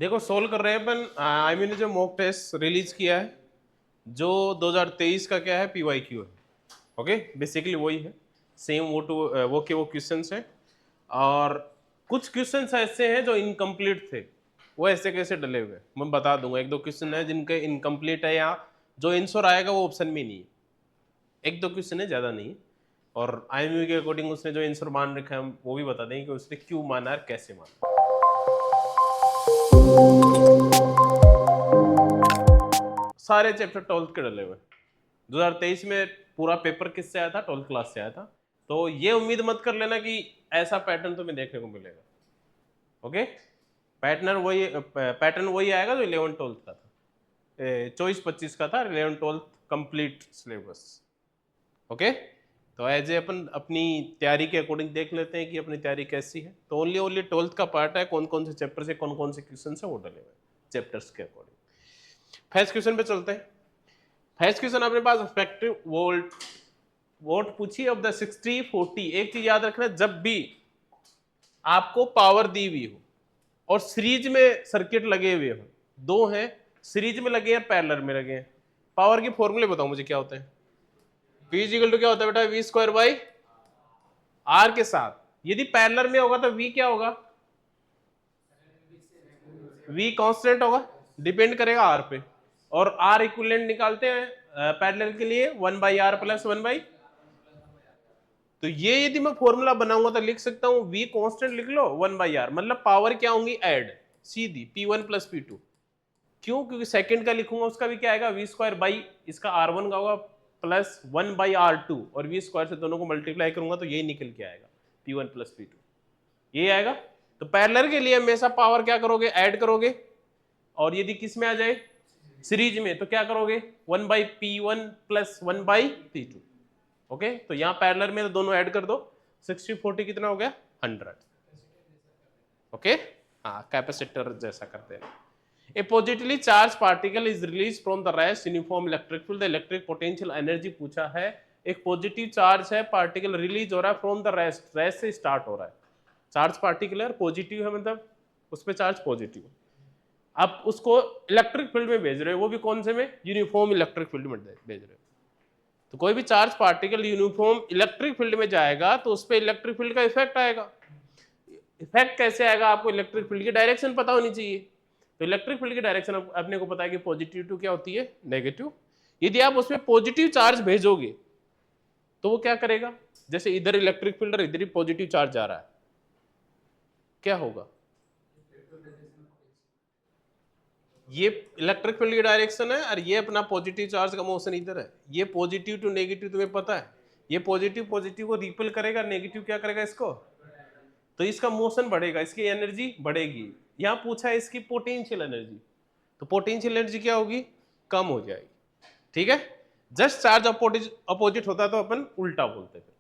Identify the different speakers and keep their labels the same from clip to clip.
Speaker 1: देखो सोल्व कर रहे हैं अपन आईमी ने जो मॉक टेस्ट रिलीज किया है जो 2023 का क्या है पीवाईक्यू है। ओके बेसिकली वही है सेम वो के वो क्वेश्चंस हैं और कुछ क्वेश्चंस ऐसे हैं जो इनकम्प्लीट थे। वो ऐसे कैसे डले हुए हैं मैं बता दूंगा। एक दो क्वेश्चन है जिनके इनकम्प्लीट है या जो आंसर आएगा वो ऑप्शन में नहीं है। एक दो क्वेश्चन है ज्यादा नहीं है और आईएमयू के अकॉर्डिंग उसने जो आंसर मान रखा है हम वो भी बता देंगे कि उसने क्यों माना है कैसे माना। सारे चैप्टर 12th के डले हुए 2023 में पूरा पेपर किससे आया था 12th क्लास से आया था। तो ये उम्मीद मत कर लेना कि ऐसा पैटर्न तुम्हें देखने को मिलेगा। ओके पैटर्न वही आएगा जो 11 12th का था 24-25 का था 11 12th कंप्लीट सिलेबस। ओके तो एज ए अपन अपनी तैयारी के अकॉर्डिंग देख लेते हैं कि अपनी तैयारी कैसी है। तो ओनली 12th का पार्ट है कौन कौन से चैप्टर से कौन से क्वेश्चन है वो डले हुए चैप्टर्स के अकॉर्डिंग। फर्स्ट क्वेश्चन पे चलते हैं। फर्स्ट क्वेश्चन अपने पास इफेक्टिव वोल्ट पूछी ऑफ द 60-40। एक चीज याद रखना जब भी आपको पावर दी हुई हो और सीरीज में सर्किट लगे हुए हो दो हैं सीरीज में लगे हैं पैरेलल में लगे हैं पावर की फॉर्मूले बताओ मुझे क्या होते हैं। V इक्वल टू क्या होता है बेटा V स्क्वायर बाई R के साथ। यदि पैरेलल में होगा तो V क्या होगा V कांस्टेंट होगा डिपेंड करेगा R पे और R इक्विवेलेंट निकालते हैं पैरेलल के लिए 1/R प्लस 1/। तो ये यदि मैं फॉर्मूला बनाऊंगा तो लिख सकता हूं V कांस्टेंट लिख लो 1/R मतलब पावर क्या होंगी ऐड सीधी P1 प्लस P2। क्यों क्योंकि सेकंड का लिखूंगा उसका भी क्या आएगा V स्क्वायर बाई इसका R1 का होगा प्लस 1/R2 और V स्क्वायर से दोनों को मल्टीप्लाई करूंगा तो यही निकल के आएगा P1 प्लस P2 ये आएगा। तो पैरेलल के लिए हमेशा पावर क्या करोगे ऐड करोगे और यदि किस में आ जाए सीरीज में तो क्या करोगे 1/P1 प्लस 1/P2। ओके तो यहां पैरेलल में तो दोनों ऐड कर दो 60-40 कितना हो गया 100। ओके हाँ कैपेसिटर जैसा करते हैं। A positively charged particle is released from the rest uniform electric field. The electric potential energy पूछा है एक पॉजिटिव चार्ज है पार्टिकल रिलीज हो रहा है फ्रॉम द रेस्ट से स्टार्ट हो रहा है। चार्ज पार्टिकुलर पॉजिटिव है मतलब उस पर चार्ज पॉजिटिव आप उसको इलेक्ट्रिक फील्ड में भेज रहे हो वो भी कौन से में यूनिफॉर्म इलेक्ट्रिक फील्ड में भेज रहे हो। तो कोई भी charge particle uniform electric field में जाएगा तो उस पर इलेक्ट्रिक फील्ड का इफेक्ट आएगा। इफेक्ट कैसे आएगा आपको इलेक्ट्रिक फील्ड की डायरेक्शन पता होनी चाहिए। तो इलेक्ट्रिक फील्ड की डायरेक्शन अपने को पता है कि पॉजिटिव टू क्या होती है नेगेटिव। यदि आप उसमें पॉजिटिव चार्ज भेजोगे तो वो क्या करेगा जैसे इधर इलेक्ट्रिक फील्ड और इधर ही पॉजिटिव चार्ज जा रहा है क्या होगा ये इलेक्ट्रिक फील्ड की डायरेक्शन है और ये अपना पॉजिटिव चार्ज का मोशन इधर है। ये पॉजिटिव टू नेगेटिव तुम्हें पता है ये पॉजिटिव पॉजिटिव को रिपेल करेगा नेगेटिव क्या करेगा इसको तो इसका मोशन बढ़ेगा इसकी एनर्जी बढ़ेगी। यहां पूछा है इसकी पोटेंशियल एनर्जी तो पोटेंशियल एनर्जी क्या होगी कम हो जाएगी। ठीक है जस्ट चार्ज अपोजिट होता तो अपन उल्टा बोलते थे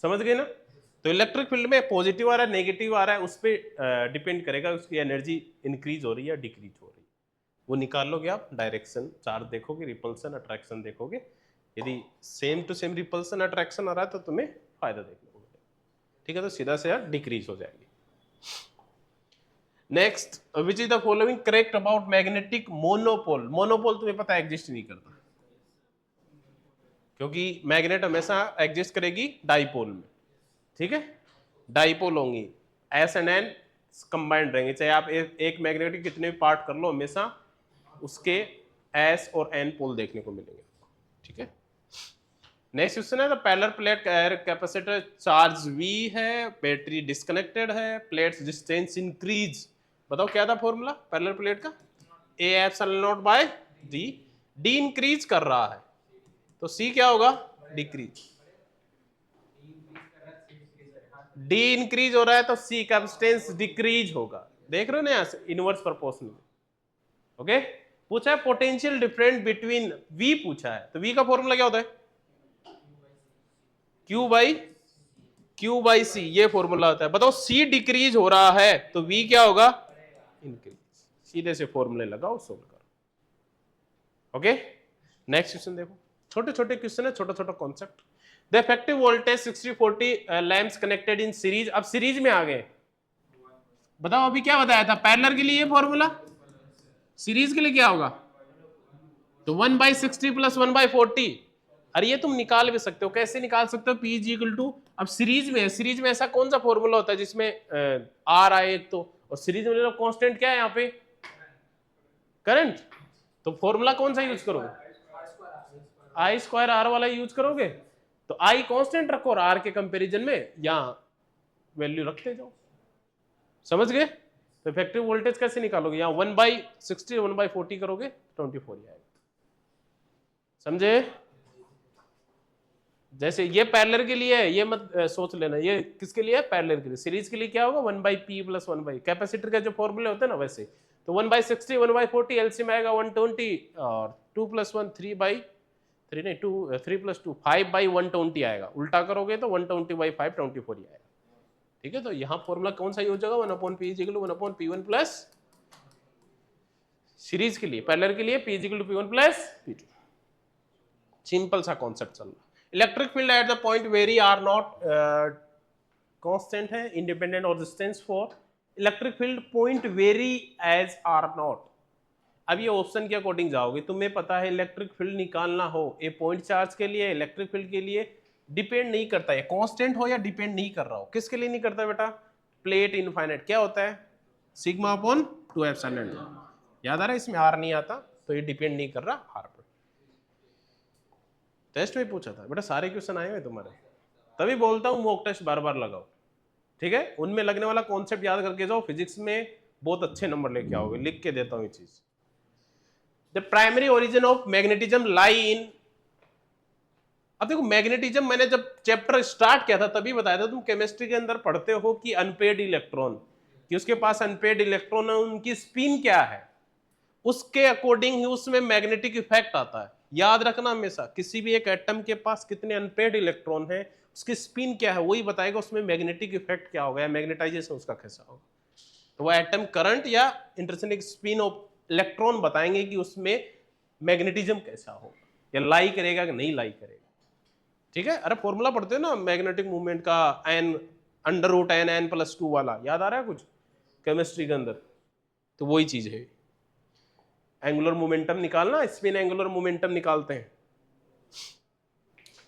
Speaker 1: समझ गए ना। तो इलेक्ट्रिक फील्ड में पॉजिटिव आ रहा है नेगेटिव आ रहा है उस पर डिपेंड करेगा उसकी एनर्जी इंक्रीज हो रही है डिक्रीज हो रही है। वो निकाल लोगे आप डायरेक्शन चार्ज देखोगे रिपल्सन अट्रैक्शन देखोगे। यदि same to same repulsion attraction आ रहा है तो तुम्हें फायदा देखने को मिलेगा। ठीक है तो सीधा से डिक्रीज हो जाएगी। Next which is the following correct about magnetic monopole. Monopole तुम्हें पता है एग्जिस्ट नहीं करता क्योंकि मैग्नेट हमेशा एग्जिस्ट करेगी डाइपोल में। ठीक है डाइपोल होंगी एस एंड एन कंबाइंड रहेंगे चाहे आप एक मैग्नेट के कितने भी पार्ट कर लो हमेशा उसके एस और एन पोल देखने को मिलेंगे। ठीक है नेक्स्ट क्वेश्चन है parallel plate capacitor charge V है बैटरी डिस्कनेक्टेड है प्लेट्स डिस्टेंस इंक्रीज। बताओ क्या था फॉर्मूला पैरेलल प्लेट का A epsilon naught by D D increase कर रहा है तो C क्या होगा डिक्रीज। D इंक्रीज हो रहा है तो C कैपेसिटेंस डिक्रीज होगा। देख रहे हो ना यहाँ से इनवर्स प्रोपोर्शनल। ओके पूछा है पोटेंशियल डिफरेंस बिटवीन V पूछा है तो V का फॉर्मूला क्या होता है Q बाई C ये फॉर्मूला होता है। बताओ C डिक्रीज हो रहा है तो V क्या होगा इंक्रीज। सीधे से फॉर्मूले लगाओ सोल्व करो। ओके नेक्स्ट क्वेश्चन देखो छोटे छोटे क्वेश्चन है छोटा छोटा concept. The effective voltage 60-40 lamps connected in series. अब सीरीज में आ गए बताओ अभी क्या बताया था, पैरेलल के लिए ये फॉर्मूला, सीरीज के लिए क्या होगा, तो 1/60 प्लस 1/40। अरे ये तुम निकाल भी सकते हो, कैसे निकाल सकते हो, P इज इक्वल टू, अब सीरीज में है, सीरीज में ऐसा कौन सा फॉर्मूला होता है जिसमें आर आए एक तो, और सीरीज में कांस्टेंट क्या है यहाँ पे, करंट, तो फॉर्मूला कौन सा यूज करोगे, आई स्क्वायर आर वाला यूज करोगे, तो आई कांस्टेंट रखो और आर के कंपैरिजन में यहाँ वैल्यू रखते जाओ, समझ गए। तो इफेक्टिव वोल्टेज कैसे निकालोगे, यहाँ 1/60 1/40 करोगे 24 आएगा, समझे। जैसे ये पैरेलल के लिए है, ये मत सोच लेना ये किसके लिए है, पैरेलल के लिए। सीरीज के लिए क्या होगा 1/p प्लस 1/, कैपेसिटर के जो फॉर्मूले होते हैं ना वैसे, तो 1/60 1/40 एलसीएम आएगा 120, और 2 + 1 3/3 नहीं 2 3 + 2 5/120 आएगा, उल्टा करोगे तो 120/5 24 ही आएगा, ठीक है। तो यहाँ फॉर्मूला कौन सा यूज होगा, 1/p = 1/p1 प्लस, सीरीज के लिए, पैरेलल के लिए p = p1 plus p2, simple सा कॉन्सेप्ट चल रहा है। Electric field at the point vary or not constant है, इंडिपेंडेंट और distance for electric field point vary as or not. अब ये ऑप्शन के अकॉर्डिंग जाओगे, तुम्हें पता है इलेक्ट्रिक फील्ड निकालना हो ए पॉइंट चार्ज के लिए, इलेक्ट्रिक फील्ड के लिए डिपेंड नहीं करता है, कांस्टेंट हो या डिपेंड नहीं कर रहा हो, किसके लिए नहीं करता बेटा, प्लेट इनफाइनाइट क्या होता है, σ/2ε, याद आ रहा है, इसमें आर नहीं आता तो ये डिपेंड नहीं कर रहा आर पर। टेस्ट में पूछा था बेटा, सारे क्वेश्चन आए हुए तुम्हारे, तभी बोलता हूँ मॉक टेस्ट बार बार लगाओ, ठीक है, उनमें लगने वाला कॉन्सेप्ट याद करके जाओ, फिजिक्स में बहुत अच्छे नंबर लेके आओगे, लिख के देता हूँ ये चीज। The primary origin of magnetism lie in, अब देखो मैग्नेटिज्म मैंने जब चैप्टर स्टार्ट किया था तभी बताया था, तुम केमिस्ट्री के अंदर पढ़ते हो कि अनपेड इलेक्ट्रॉन, कि उसके पास अनपेड इलेक्ट्रॉन है, उनकी स्पिन क्या है, उसके अकॉर्डिंग ही उसमें मैग्नेटिक इफेक्ट आता है। याद रखना हमेशा, किसी भी एक एटम के पास कितने अनपेड इलेक्ट्रॉन है, उसकी स्पिन क्या है, वही बताएगा उसमें मैग्नेटिक इफेक्ट क्या होगा, मैग्नेटाइजेशन उसका कैसा होगा। तो वो एटम करंट या इंटरसेनिक स्पिन ऑफ इलेक्ट्रॉन बताएंगे कि उसमें मैग्नेटिज्म कैसा होगा, या लाई करेगा कि नहीं लाई करेगा, ठीक है। अरे फॉर्मूला पढ़ते हो ना मैग्नेटिक मूवमेंट का, n √n n+2 वाला, याद आ रहा है कुछ केमिस्ट्री के अंदर, तो वही चीज है। एंगुलर मोमेंटम निकालना, स्पिन एंगुलर मोमेंटम निकालते हैं।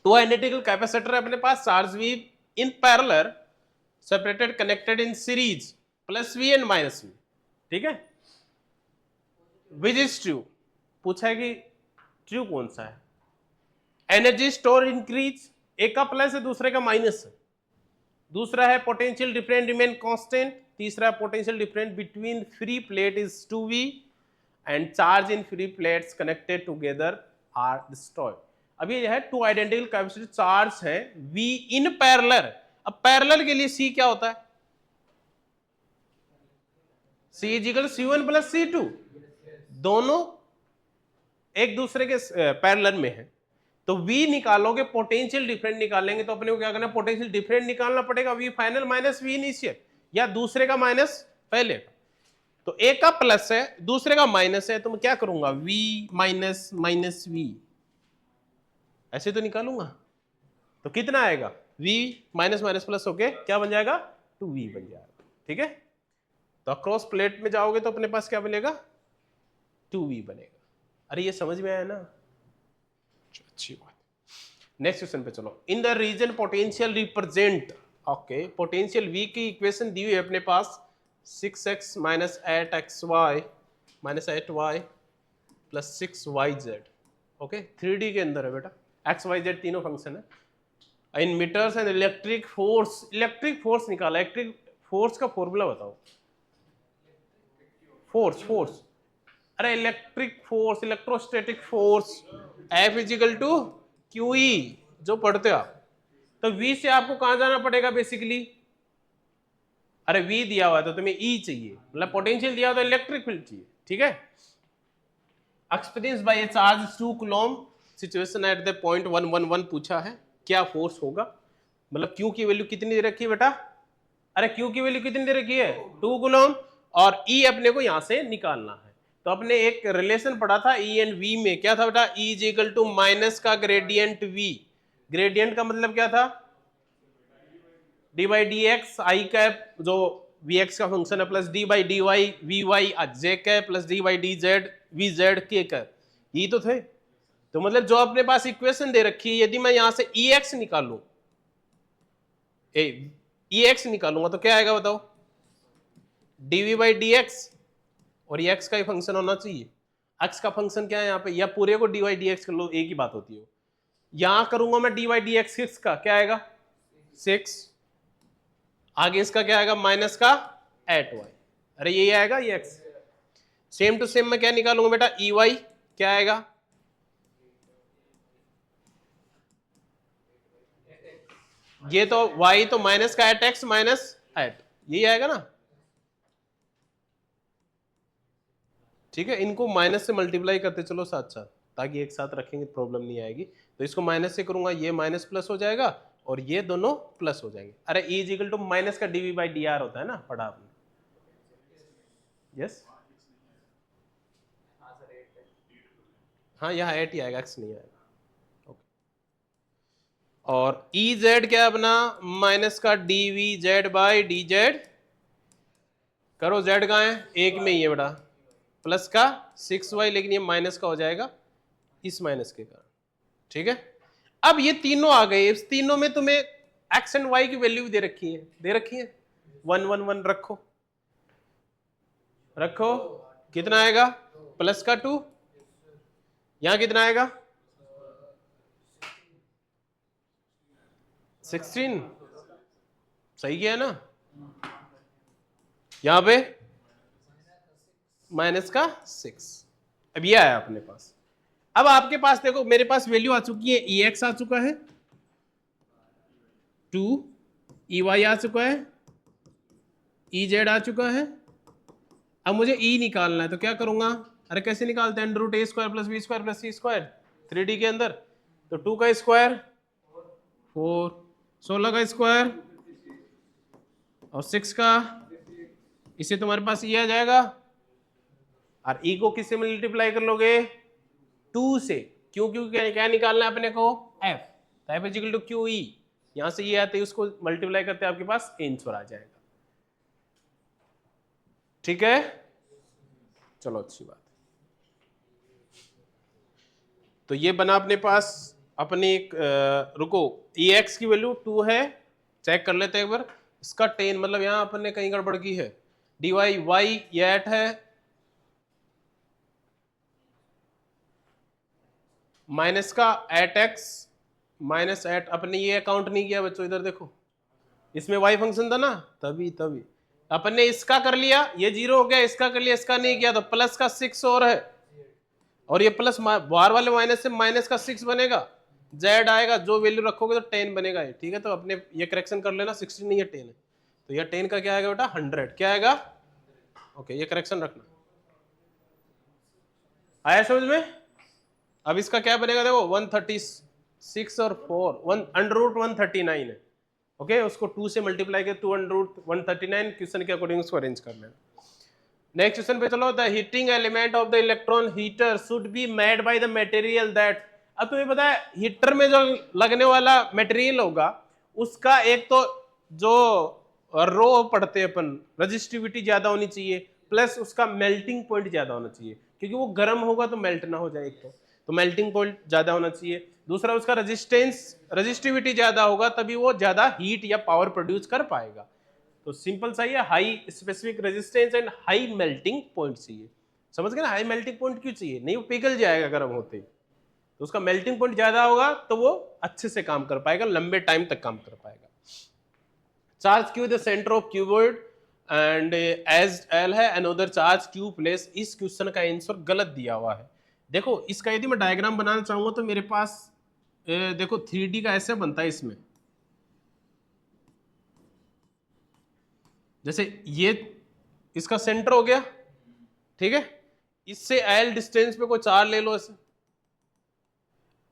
Speaker 1: तो आइडेंटिकल कैपेसिटर है अपने पास, charge V in parallel separated connected in series, +v and -v, ठीक है। विच इज ट्रू, पूछा है कि ट्रू कौन सा है, एनर्जी स्टोर इंक्रीज, एक का प्लस है दूसरे का माइनस है, दूसरा है पोटेंशियल डिफरेंस रिमेन कांस्टेंट, तीसरा potential difference between free plate is 2v and charge in free plates connected together are destroyed। अभी यह है टू आइडेंटिकल कैपेसिटर चार्ज है V in parallel। अब पैरेलल के लिए C क्या होता है, C = C1 + C2, दोनों एक दूसरे के पैरेलल में है, तो V निकालोगे, पोटेंशियल डिफरेंस निकालेंगे, तो अपने को क्या करना है, पोटेंशियल डिफरेंस निकालना पड़ेगा, V final minus V initial, या दूसरे का माइनस पहले का, तो एक का प्लस है दूसरे का माइनस है, तो मैं क्या करूंगा, V - -V, ऐसे तो निकालूंगा, तो कितना आएगा, V - होके क्या बन जाएगा, 2V बन जाएगा, ठीक है। तो अक्रॉस प्लेट में जाओगे तो अपने पास क्या बनेगा, 2V बनेगा। अरे ये समझ में आया ना, अच्छी बात। नेक्स्ट क्वेश्चन पे चलो। In the region potential represent, okay, potential V की इक्वेशन दी हुई है अपने पास, 6x - 8xy - 8y + 6yz, okay, 3D के अंदर है बेटा, x y z तीनों फंक्शन है। In meters and electric force निकाला, इलेक्ट्रिक फोर्स का फॉर्मूला बताओ, फोर्स, अरे electric force, electrostatic force F = QE, जो पढ़ते हो आप, तो V से आपको कहां जाना पड़ेगा बेसिकली, अरे V दिया हुआ है तो तुम्हें E चाहिए, मतलब पोटेंशियल दिया हुआ तो इलेक्ट्रिक फील्ड चाहिए, ठीक है। Experience by A charge 2 coulomb, situation at the point 111 पूछा है, क्या फोर्स होगा, मतलब Q की वैल्यू कितनी दे रखी है बेटा, अरे Q की वैल्यू कितनी दे रखी है, 2 कूलम, और E अपने को यहां से निकालना है। तो अपने एक रिलेशन पढ़ा था E एंड V में, क्या था बेटा, E = माइनस का ग्रेडियंट V, ग्रेडियंट का मतलब क्या था, d/dx, i कैप जो वी एक्स का फंक्शन है plus d by d y V y j के plus d by d z V z k का, ये तो थे। तो मतलब जो अपने पास इक्वेशन दे रखी है, यदि मैं यहां से ई एक्स निकालू, ई एक्स निकालूंगा तो क्या आएगा बताओ, डीवी बाई डी एक्स, और ये एक्स का ही फंक्शन होना चाहिए। एक्स का फंक्शन क्या है यहाँ पे, या पूरे को डी वाई डी एक्स कर लो, एक ही बात होती है। यहां करूंगा मैं डी वाई डी एक्स का, क्या आएगा 6, आगे इसका क्या आएगा माइनस का 8y, अरे यही आएगा ये x। सेम टू सेम मैं क्या निकालूंगा बेटा, ई वाई क्या आएगा, ये तो y तो माइनस का 8x माइनस 8, यही आएगा ना, ठीक है। इनको माइनस से मल्टीप्लाई करते चलो साथ साथ, ताकि एक साथ रखेंगे प्रॉब्लम नहीं आएगी। तो इसको माइनस से करूंगा, ये माइनस प्लस हो जाएगा और ये दोनों प्लस हो जाएंगे। अरे E is equal to minus का डीवी बाई डी आर होता है ना, पढ़ा आपने, यस हाँ यहाँ 8 ही आएगा, x नहीं आएगा, ओके। और ई जेड क्या अपना माइनस का D V Z by d Z, करो जेड कहाँ है, एक में ही है बेटा, प्लस का 6y, लेकिन ये माइनस का हो जाएगा इस माइनस के कारण, ठीक है। अब ये तीनों आ गए, इस तीनों में तुम्हें x एंड y की वैल्यू दे रखी है, 1 1 1 रखो, रखो कितना आएगा प्लस का 2, यहां कितना आएगा 16, सही किया है ना, यहां पे माइनस का 6। अब ये आया अपने पास। अब आपके पास देखो मेरे पास वैल्यू आ चुकी है, ई एक्स आ चुका है 2, ई वाई आ चुका है, ई जेड आ चुका है। अब मुझे ई निकालना है, तो क्या करूंगा, अरे कैसे निकालते हैं, under root a square plus b square plus c square 3D के अंदर, तो 2 का स्क्वायर 4, 16 का स्क्वायर और 6 का, इसे तुम्हारे पास ई आ जाएगा, और ई को किससे मल्टीप्लाई कर लोगे 2 से, क्यों क्यों क्या निकालना है अपने को f, तो f is equal to Q E, यहां से ये आते हैं उसको मल्टीप्लाई करते हैं आपके पास आंसर आ जाएगा, ठीक है। चलो अच्छी बात, तो ये बना अपने पास अपनी एक रुको, ई एक्स की वैल्यू 2 है, चेक कर लेते हैं एक बार, इसका 10 मतलब यहां अपन ने कहीं गड़बड़ की है, डी वाई वाई ये 8 है, माइनस का 8x माइनस 8, अपने ये अकाउंट नहीं किया बच्चों, इधर देखो इसमें y फंक्शन था ना, तभी अपन ने इसका कर लिया, ये 0 हो गया, इसका कर लिया, इसका नहीं किया, तो प्लस का 6 और है, और ये प्लस बाहर वाले माइनस से माइनस का 6 बनेगा, z आएगा, जो वैल्यू रखोगे तो 10 बनेगा ये, ठीक है। तो अपने ये करेक्शन कर लेना, 16 नहीं है 10 है, तो ये 10 का क्या आएगा बेटा 100, क्या आएगा, ओके, ये करेक्शन रखना, आया समझ में। अब इसका क्या बनेगा देखो 136 और 4 अंडर रूट 139 है, ओके, उसको 2 से मल्टीप्लाई कर 2 अंडर रूट 139, क्वेश्चन के अकॉर्डिंग उसको अरेंज कर लेना। नेक्स्ट क्वेश्चन पे चलो, the heating element of the electron heater should be made by the material that, अब तुम्हें पता है हीटर में जो लगने वाला मटेरियल होगा उसका एक तो जो रो पढ़ते हैं अपन, रजिस्टिविटी ज्यादा होनी चाहिए, प्लस उसका मेल्टिंग पॉइंट ज्यादा होना चाहिए, क्योंकि वो गर्म होगा तो मेल्ट ना हो जाए, एक तो मेल्टिंग पॉइंट ज्यादा होना चाहिए, दूसरा उसका रजिस्टिविटी ज्यादा होगा तभी वो ज्यादा हीट या पावर प्रोड्यूस कर पाएगा। तो सिंपल सा ही है, high specific resistance and high melting point चाहिए, समझ गए ना, हाई मेल्टिंग पॉइंट क्यों चाहिए, नहीं वो पिघल जाएगा गर्म होते ही, तो उसका मेल्टिंग पॉइंट ज्यादा होगा तो वो अच्छे से काम कर पाएगा, लंबे टाइम तक काम कर पाएगा। Charge Q the centre of cuboid and edge L है अनदर चार्ज क्यू प्लेस, इस क्वेश्चन का आंसर गलत दिया हुआ है। देखो इसका यदि मैं डायग्राम बनाना चाहूंगा तो मेरे पास देखो 3D का ऐसे बनता है, इसमें जैसे ये इसका सेंटर हो गया, ठीक है, इससे एल डिस्टेंस पे कोई चार ले लो ऐसे।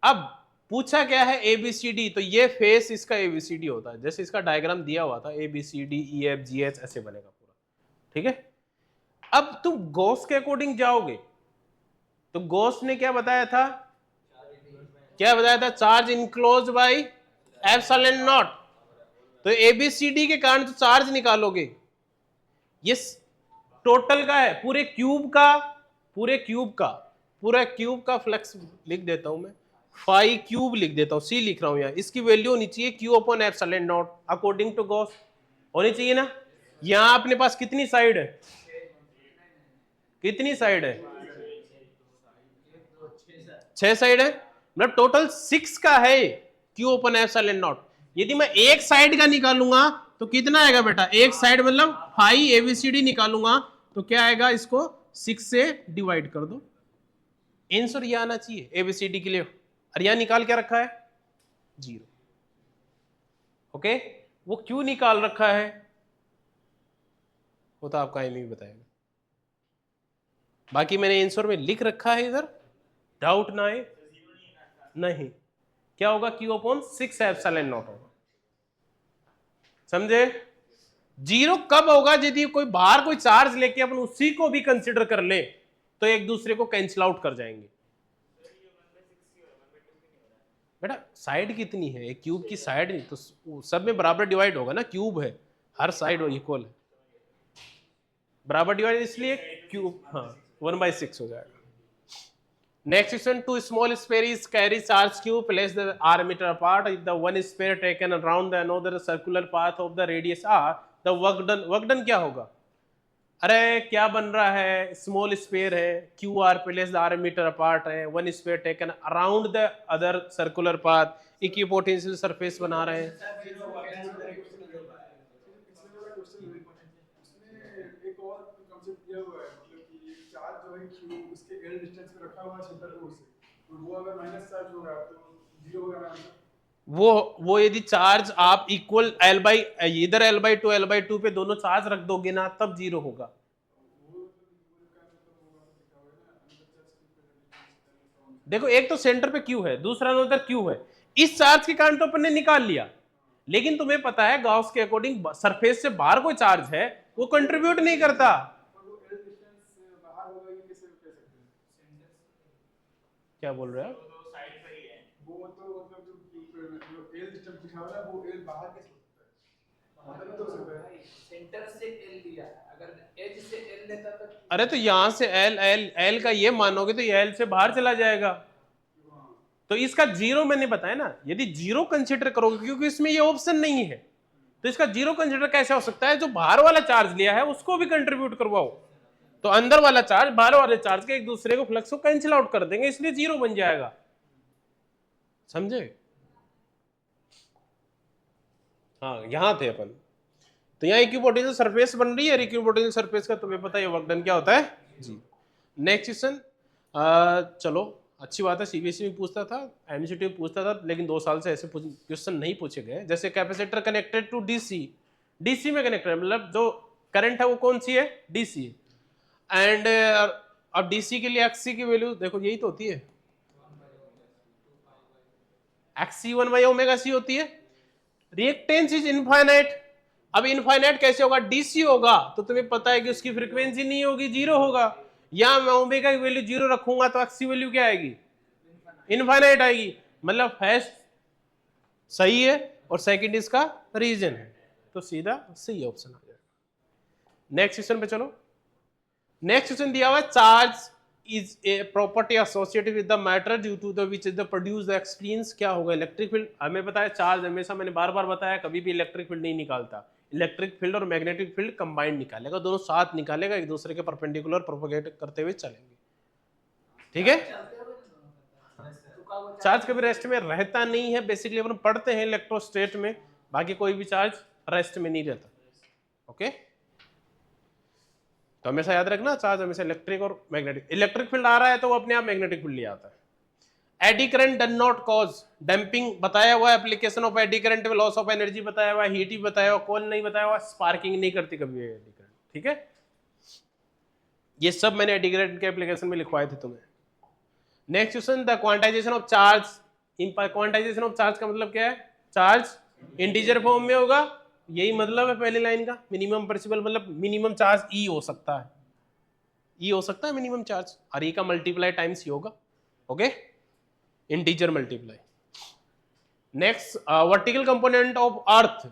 Speaker 1: अब पूछा क्या है ABCD, तो ये फेस इसका ABCD होता है, जैसे इसका डायग्राम दिया हुआ था ABCD EFGH ऐसे बनेगा पूरा, ठीक है। अब तुम गॉस के अकॉर्डिंग जाओगे तो गॉस ने क्या बताया था, charge enclose by epsilon not, तो ABCD के कारण तो चार्ज निकालोगे, ये टोटल का है, पूरे क्यूब का फ्लक्स लिख देता हूं मैं, फाई क्यूब लिख देता हूं, सी लिख रहा हूं यहाँ, इसकी वैल्यू होनी चाहिए Q upon epsilon naught according to Gauss, होनी चाहिए ना। यहां अपने पास कितनी साइड है, कितनी साइड है, 6 साइड है, मतलब टोटल 6 का है क्यू अपॉन एप्सिलॉन नॉट। यदि मैं एक साइड का निकालूंगा तो कितना आएगा बेटा, एक साइड मतलब फाई एबीसीडी निकालूंगा तो क्या आएगा, इसको 6 से डिवाइड कर दो, आंसर ये आना चाहिए एबीसीडी के लिए, और यहां निकाल क्या रखा है 0। ओके, वो क्यों निकाल रखा है वो तो आपका एम ही बताएगा, बाकी मैंने आंसर में लिख रखा है इधर, डाउट ना आए। नहीं, क्या होगा, क्यू अपॉन 6 एप्सिलॉन नॉट होगा, समझे। 0 कब होगा, यदि कोई बाहर कोई चार्ज लेके अपन उसी को भी कंसिडर कर ले तो एक दूसरे को कैंसिल आउट कर जाएंगे। बेटा साइड कितनी है, एक क्यूब की साइड नहीं तो सब में बराबर डिवाइड होगा ना, क्यूब है हर साइड इक्वल है, बराबर डिवाइड, इसलिए क्यूब हाँ 1/6 हो जाएगा। Next question, two small spheres carry charge q place the r meter apart. If the one sphere taken around the another circular path of the radius r, the work done क्या होगा। अरे क्या बन रहा है, स्मॉल स्फीयर है, Q R place the r meter apart है, one sphere taken around the other circular path, equipotential surface बना रहे हैं।
Speaker 2: एक और कांसेप्ट दिया हुआ है, मतलब कि एक चार्ज जो है क्यू उसके एल डिस्टेंस पे रखा हुआ है सेंटर को से, तो वो अगर माइनस चार्ज हो रहा है तो 0 होगा ना आंसर।
Speaker 1: वो यदि चार्ज आप इक्वल एल बाई इधर L/2 पे दोनों चार्ज रख दोगे ना तब 0 होगा। देखो एक तो सेंटर पे क्यू है, दूसरा उधर क्यू है, इस चार्ज के कारण तो अपन ने निकाल लिया, लेकिन तुम्हें पता है गॉस के अकॉर्डिंग सरफेस से बाहर कोई चार्ज है वो कंट्रीब्यूट नहीं करता। क्या बोल रहे हो,
Speaker 2: वो तो मतलब जो एल डिस्टेंस लिखा हुआ है वो एल बाहर कैसे हो सकता है, अंदर तो हो सकता है।
Speaker 3: सेंटर से एल लिया, अगर एज से एल लेता तो
Speaker 1: अरे तो यहां से एल का ये मानोगे तो ये एल से बाहर चला जाएगा, तो इसका 0 मैंने बताया ना, यदि 0 कंसीडर करोगे क्योंकि इसमें ये ऑप्शन नहीं है तो इसका 0 कंसीडर कैसे हो सकता है, जो बाहर वाला चार्ज लिया है उसको भी कंट्रीब्यूट करवाओ तो अंदर वाला चार्ज बाहर वाले चार्ज के एक दूसरे को फ्लक्स को कैंसिल आउट कर देंगे, इसलिए 0 बन जाएगा, समझे। हाँ यहां थे अपन, तो यहाँ इक्विपोटेंशियल सरफेस बन रही है, इक्विपोटेंशियल सरफेस का तुम्हें पता है वर्क डन क्या होता है जी। नेक्स्ट क्वेश्चन, चलो अच्छी बात है, सीबीएसई में पूछता था, एमसीक्यू में पूछता था, लेकिन 2 साल से ऐसे क्वेश्चन नहीं पूछे गए। जैसे capacitor connected to DC, DC में कनेक्टेड मतलब जो करंट है वो कौन सी है, डीसी, एंड अब डीसी के लिए एक्सी की वैल्यू देखो यही तो होती है, एक्सी 1/ωc होती है, रिएक्टेंस इज इनफाइनाइट। अब इनफाइनाइट कैसे होगा, डीसी होगा तो तुम्हें पता है कि उसकी फ्रीक्वेंसी नहीं होगी, 0 होगा, या मैं ओमेगा की वैल्यू 0 रखूंगा तो एक्सी वैल्यू क्या आएगी, इनफाइनाइट आएगी, मतलब फर्स्ट सही है और सेकंड इसका रीजन है, तो सीधा सही ऑप्शन आ जाएगा। नेक्स्ट क्वेश्चन पे चलो। नेक्स्ट क्वेश्चन दिया हुआ है, charge is a property associated with the matter due to the which is the produce the experience, क्या होगा, इलेक्ट्रिक फील्ड। हमें पता है चार्ज हमेशा, मैंने बार बार बताया, कभी भी इलेक्ट्रिक फील्ड नहीं निकालता, इलेक्ट्रिक फील्ड और मैग्नेटिक फील्ड कंबाइंड निकालेगा, दोनों साथ निकालेगा, एक दूसरे के परपेंडिकुलर प्रोपोगेट करते हुए चलेंगे, ठीक है। चार्ज कभी रेस्ट में रहता नहीं है, बेसिकली अपन पढ़ते हैं इलेक्ट्रोस्टेट में, बाकी कोई भी चार्ज रेस्ट में नहीं रहता, ओके। तो हमेशा याद रखना चार्ज हमेशा इलेक्ट्रिक और मैग्नेटिक, इलेक्ट्रिक फील्ड आ रहा है तो वो अपने आप मैग्नेटिक फील्ड ले आता है। Eddy current done not cause dumping बताया हुआ है, एप्लीकेशन ऑफ एडी करंट में लॉस ऑफ एनर्जी बताया हुआ है, हीट भी बताया हुआ, कौन नहीं बताया हुआ, स्पार्किंग नहीं करती कभी एडी करंट, ठीक है। ये सब मैंने एडी करंट के एप्लीकेशन में लिखवाए थे तुम्हें। Next question, the quantization of charge, quantization of charge का मतलब क्या है, चार्ज इंटीजर फॉर्म में होगा, यही मतलब है पहली लाइन का। मिनिमम प्रिंसिपल मतलब मिनिमम चार्ज ई हो सकता है, ई हो सकता है मिनिमम चार्ज, और ई का मल्टीप्लाई टाइम्स ई होगा, okay, integer multiply. Next, vertical component of earth,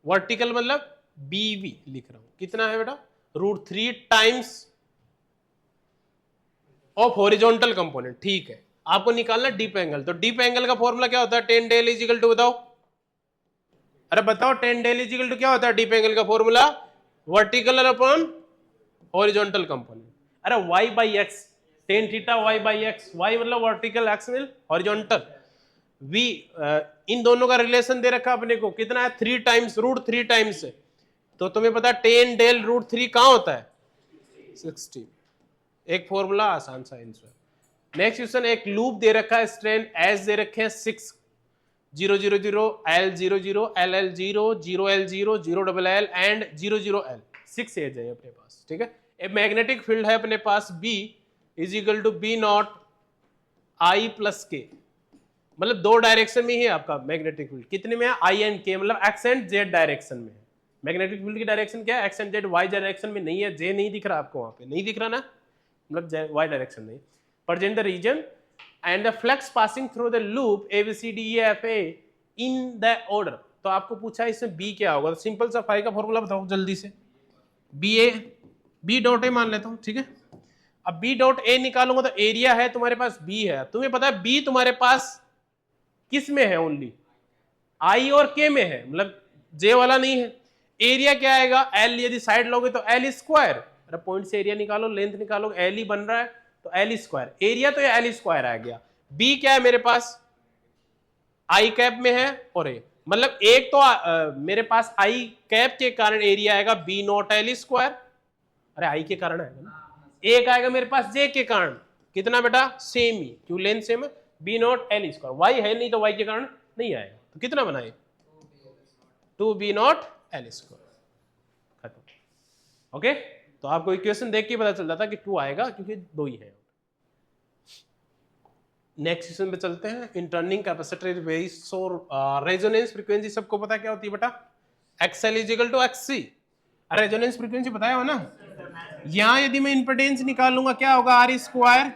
Speaker 1: vertical मतलब BV लिख रहा हूं, कितना है बेटा, √3 टाइम्स ऑफ हॉरिजॉन्टल कंपोनेंट। ठीक है, आपको निकालना डीप एंगल, तो डीप एंगल का फॉर्मूला क्या होता है, tan del is equal to, बताओ, अरे बताओ, tan del is equal to क्या होता है डीप एंगल का formula, vertical upon horizontal component. अरे y by X, tan theta y by X, y मतलब वर्टिकल, एक्स मतलब हॉरिजॉन्टल। v इन दोनों का रिलेशन दे रखा अपने को, कितना है, 3 टाइम्स, √3 टाइम्स है, तो तुम्हें पता है tan del √3 कहां होता है, 60। एक फॉर्मूला आसान सा आंसर। नेक्स्ट क्वेश्चन, एक लूप दे रखा है, स्ट्रेन एस दे रखे हैं 6, 0 0 0 L 0 0 L L 0 0 L 0 0 L L and 0 0 L, 6 edge है अपने पास, ठीक है। एक मैग्नेटिक फील्ड है अपने पास B is equal to B naught I plus K, मतलब दो डायरेक्शन में ही है आपका मैग्नेटिक फील्ड, कितने में है, I एंड K, मतलब एक्स एंड जेड डायरेक्शन में है। मैग्नेटिक फील्ड की डायरेक्शन क्या है, X and Z, Y direction में नहीं है, जे नहीं दिख रहा आपको, वहां पे नहीं दिख रहा ना, मतलब वाई डायरेक्शन नहीं। Present the region and the flux passing through the loop ABCDEFA in the order. तो आपको पूछा इसमें B क्या होगा, तो सिंपल सा फाई का फॉर्मूला बताओ जल्दी से, B डॉट ए मान लेता हूं, ठीक है। अब B डॉट ए निकालूंगा तो एरिया है तुम्हारे पास B है, तुम्हें पता है B तुम्हारे पास किस में है, ओनली I और K में है, मतलब J वाला नहीं है। एरिया क्या आएगा, L, यदि साइड लोगे तो L स्क्वायर, अरे पॉइंट से एरिया निकालो, लेंथ निकालो, L ही बन रहा है तो L स्क्वायर, एरिया तो ये L स्क्वायर आ गया। B क्या है मेरे पास, I कैप में है, और A मतलब एक तो मेरे पास I कैप के कारण एरिया आएगा B नॉट L स्क्वायर, अरे I के कारण आएगा ना, एक आएगा मेरे पास J के कारण, कितना बेटा, सेम ही, क्यों लेंथ सेम है, B not L square, Y है नहीं तो Y के कारण नहीं आएगा, तो कितना बनाए, 2B नॉट L स्क्वायर, खत्म। ओके, तो आपको इक्वेशन देख के पता चल जाता कि 2 आएगा, क्योंकि 2 ही है। नेक्स्ट क्वेश्चन पे चलते हैं, interning capacitor is very so, resonance frequency सबको पता क्या होती है बेटा, XL is equal to XC, resonance frequency बताया हो ना। यहां यदि मैं इंपेडेंस निकालूंगा क्या होगा, R square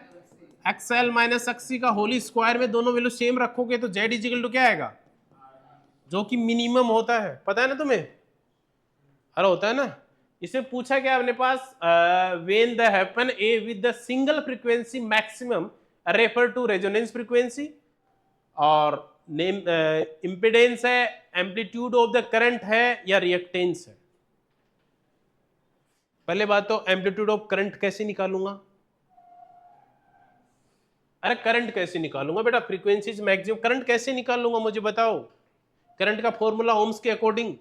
Speaker 1: XL minus XC का होल स्क्वायर में दोनों वैल्यू सेम रखोगे तो Z इज इक्वल टू क्या आएगा, जो कि मिनिमम होता है, पता है ना तुम्हें, अरे होता है ना। इसमें पूछा क्या अपने पास, when the happen a with the single frequency maximum refer to resonance frequency, और नेम इंपेडेंस है, एम्पलीट्यूड ऑफ द करंट है या रिएक्टेंस है। पहले बात तो एम्पलीट्यूड ऑफ करंट कैसे निकालूंगा, अरे करंट कैसे निकालूंगा बेटा, फ्रीक्वेंसी मैक्सिमम, करंट कैसे निकालूंगा मुझे बताओ, करंट का फॉर्मूला ओम्स के अकॉर्डिंग,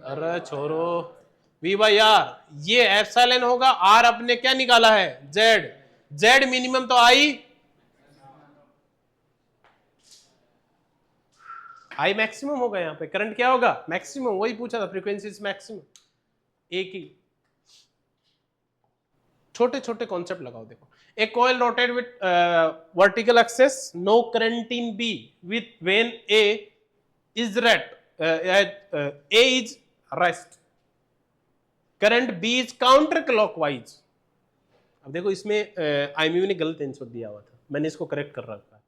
Speaker 1: अरे छोरो, V बाई आर, ये एप्सिलॉन होगा, R अपने क्या निकाला है, Z मिनिमम तो I मैक्सिमम होगा, यहाँ पे करंट क्या होगा, मैक्सिमम, वही पूछा था, फ्रीक्वेंसी मैक्सिमम, एक ही, छोटे छोटे कॉन्सेप्ट लगाओ। देखो, एक coil rotate with vertical axis, no current in B with when A is rest, current B is counter clockwise. अब देखो इसमें IMU ने गलत आंसर दिया हुआ था, मैंने इसको करेक्ट कर रखा है।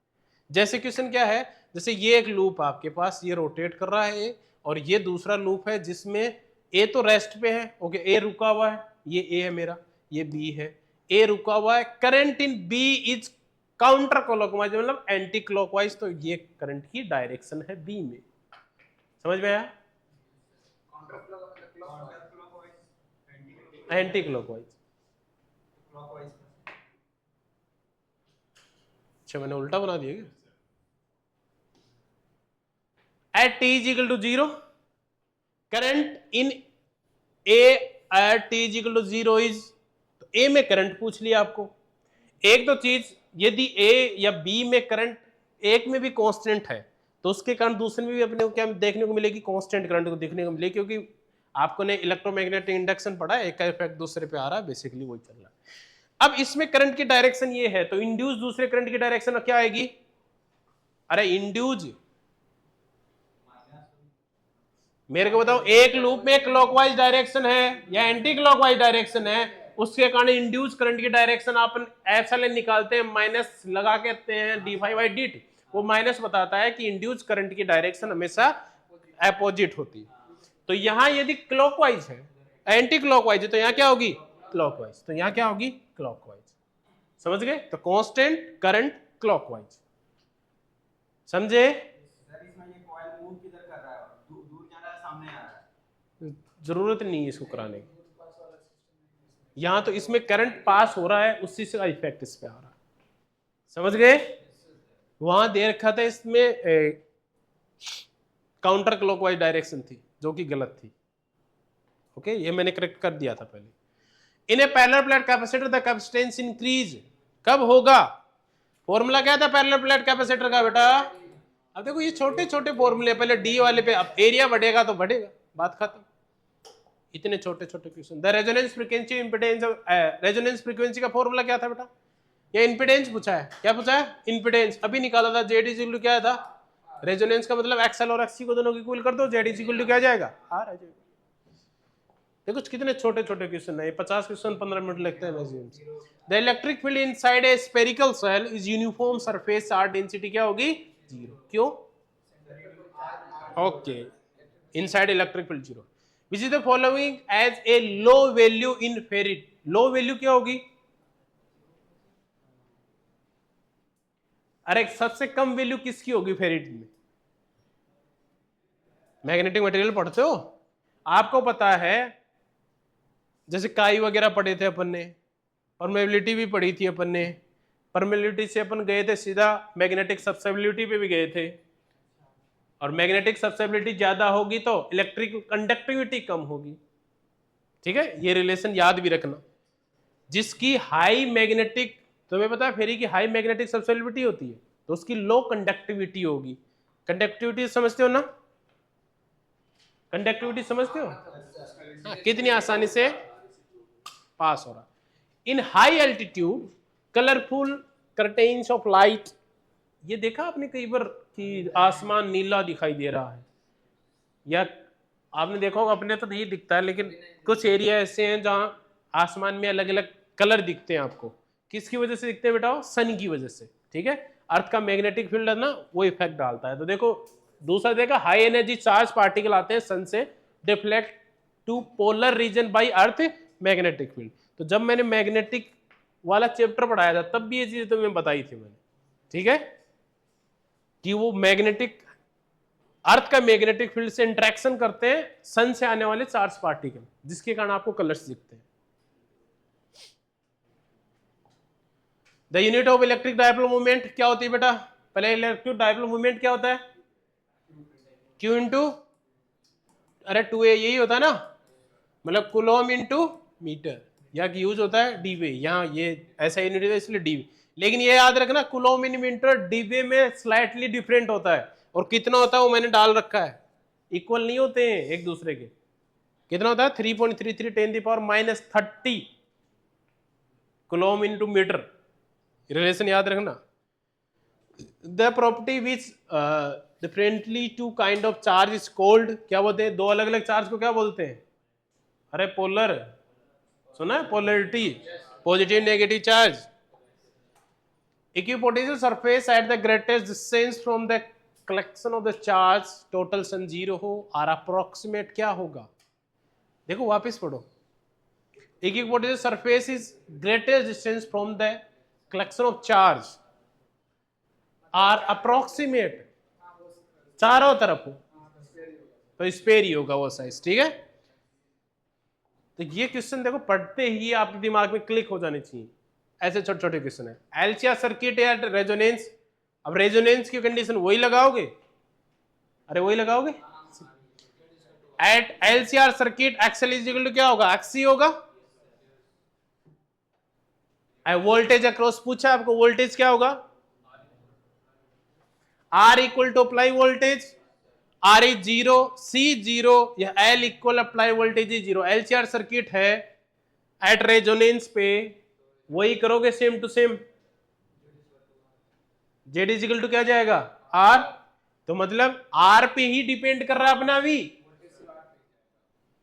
Speaker 1: जैसे क्वेश्चन क्या है, जैसे ये एक लूप आपके पास, ये रोटेट कर रहा है और ये दूसरा लूप है जिसमें A तो रेस्ट पे है, ओके, A रुका हुआ है, ये A है मेरा, ये B है, A रुका हुआ है, current in B is counter clockwise, मतलब एंटी क्लॉकवाइज, तो ये करंट की डायरेक्शन है B में, समझ में आया, एंटी क्लॉकवाइज। अच्छा मैंने उल्टा बना दिया क्या, at t is equal to 0 current in A at t is equal to 0 is, तो A में करंट पूछ लिया आपको। एक तो चीज, यदि A या B में करंट एक में भी कांस्टेंट है तो उसके कारण दूसरे में भी अपने को क्या देखने को मिलेगी, कांस्टेंट करंट को देखने को मिलेगी, क्योंकि आपको ने इलेक्ट्रोमैग्नेटिक इंडक्शन पढ़ा है, एक का इफेक्ट दूसरे पे आ रहा है, बेसिकली वही चल रहा है। अब इसमें करंट की डायरेक्शन ये है, तो इंड्यूस दूसरे करंट की डायरेक्शन क्या आएगी, अरे इंड्यूस, मेरे को बताओ, एक लूप में क्लॉकवाइज डायरेक्शन है या एंटी क्लॉकवाइज डायरेक्शन है, उसके कारण इंड्यूस करंट की डायरेक्शन अपन एप्सिलॉन निकालते हैं, माइनस लगा के हैं d∅dt, वो माइनस बताता है कि इंड्यूस करंट की डायरेक्शन हमेशा अपोजिट होती है। तो यहां यदि क्लॉकवाइज है, एंटी क्लॉकवाइज है, तो यहां क्या होगी? क्लॉकवाइज। तो यहां क्या होगी? क्लॉकवाइज। समझ गए? तो कांस्टेंट करंट क्लॉकवाइज। समझे?
Speaker 4: सर इसमें ये कॉइल मूव किधर कर रहा है? दूर जा रहा है, सामने आ रहा है?
Speaker 1: जरूरत नहीं है इसको कराने की। यहां तो इसमें करंट पास हो रहा है, उसी से इफेक्ट इस पे आ रहा है। समझ गए? वहां दे रखा था इसमें काउंटर क्लॉकवाइज डायरेक्शन थी, जो कि गलत थी। ओके, ये मैंने करेक्ट कर दिया था पहले। In a parallel plate capacitor the capacitance increase कब होगा? फॉर्मूला क्या था पैरेलल प्लेट कैपेसिटर का बेटा? अब देखो ये छोटे छोटे फॉर्मूले, पहले डी वाले पे, अब एरिया बढ़ेगा तो बढ़ेगा, बात खत्म। इतने छोटे छोटे question. The resonance frequency impedance, resonance frequency का फॉर्मूला क्या था बेटा? ये इंपेडेंस पूछा है। क्या पूछा है? इंपेडेंस। अभी निकाला था। जेड इज इक्वल टू क्या था? रेजोनेंस का मतलब एक्सएल और एक्ससी को दोनों की इक्वल कर दो, जेड इज इक्वल टू क्या आ जाएगा? आर आ जाएगा। देखो कितने छोटे छोटे क्वेश्चन है, ये 50 क्वेश्चन 15 मिनट लगते हैं maximum. The electric field inside a spherical shell is uniform surface charge density क्या होगी? 0। क्यों? Okay, inside electric field 0। Which is the following has a low value in ferrite? Low value क्या होगी? अरे सबसे कम value किसकी होगी फेरिट में? मैग्नेटिक मटेरियल पढ़ते हो, आपको पता है, जैसे काई वगैरह पढ़े थे अपन ने, परमेबिलिटी भी पढ़ी थी अपन ने। परमेबिलिटी से अपन गए थे सीधा मैग्नेटिक सब्सिबिलिटी पे भी गए थे, और मैग्नेटिक सब्सिबिलिटी ज्यादा होगी तो इलेक्ट्रिक कंडक्टिविटी कम होगी। ठीक है, ये रिलेशन याद भी रखना। जिसकी हाई मैग्नेटिक, तुम्हें पता है फेरी की हाई मैग्नेटिक सब्सिबिलिटी होती है, तो उसकी लो कंडक्टिविटी होगी। कंडक्टिविटी समझते हो ना? कंडक्टिविटी समझते हो? हाँ, कितनी आसानी से पास हो रहा। इन high altitude colourful curtains of light, ये देखा आपने कई बार कि आसमान नीला दिखाई दे रहा है, या आपने देखा होगा, अपने तो नहीं दिखता है, लेकिन कुछ एरिया ऐसे हैं जहां आसमान में अलग अलग कलर दिखते हैं आपको। किसकी वजह से दिखते हैं बेटा? सन की वजह से। ठीक है, अर्थ का मैग्नेटिक फील्ड है ना, वो इफेक्ट डालता है। तो देखो दूसरा देखा, हाई एनर्जी चार्ज पार्टिकल आते हैं सन से, deflect to polar region by earth magnetic field. तो जब मैंने मैग्नेटिक वाला चैप्टर पढ़ाया था तब भी ये चीज तुम्हें बताई थी मैंने। ठीक है, कि वो मैग्नेटिक, अर्थ का मैग्नेटिक फील्ड से इंटरेक्शन करते हैं सन से आने वाले चार्ज पार्टिकल, जिसके कारण आपको कलर्स दिखते हैं। The unit of electric dipole movement क्या होती है बेटा? पहले इलेक्ट्रिक डायपोल मूवमेंट क्या होता है? Q इंटू, अरे 2A यही होता है ना, मतलब कुलोम इंटू मीटर, या यूज होता है डीवे। यहाँ ये ऐसा यूनिट है इसलिए डीवे, लेकिन ये याद रखना कुलोम इन मीटर डीवे में स्लाइटली डिफरेंट होता है, और कितना होता है वो मैंने डाल रखा है, इक्वल नहीं होते हैं एक दूसरे के। कितना होता है? 3.33 10⁻³ कुलोम इंटू मीटर। रिलेशन याद रखना। The property which differently to kind of charge is called, क्या बोलते हैं? दो अलग अलग चार्ज को क्या बोलते हैं? अरे पोलर, सुना है? Polarity, positive negative charge. Equipotential surface at the greatest distance from the collection of the charge, total sum 0 हो, और अप्रोक्सीमेट क्या होगा? देखो वापस पढ़ो। Equipotential surface is greatest distance from the collection of charge are approximate, चारों तरफ हो तो स्पेयर ही होगा वो साइज। ठीक है, तो ये क्वेश्चन देखो पढ़ते ही आपके दिमाग में क्लिक हो जाने चाहिए। ऐसे छोटे छोटे क्वेश्चन है। एलसीआर सर्किट या रेजोनेंस, अब रेजोनेंस की कंडीशन वही लगाओगे, अरे वही लगाओगे। At LCR circuit XL is equal to क्या होगा? एक्ससी होगा। वोल्टेज अक्रॉस पूछा आपको, वोल्टेज क्या होगा? R equal to apply voltage, R is 0, C 0, या L equal apply voltage is 0। LCR circuit है, एट रेजोनेंस पे वही करोगे same to same. Z is equal to क्या जाएगा? R, तो मतलब R पे ही डिपेंड कर रहा है अपना V।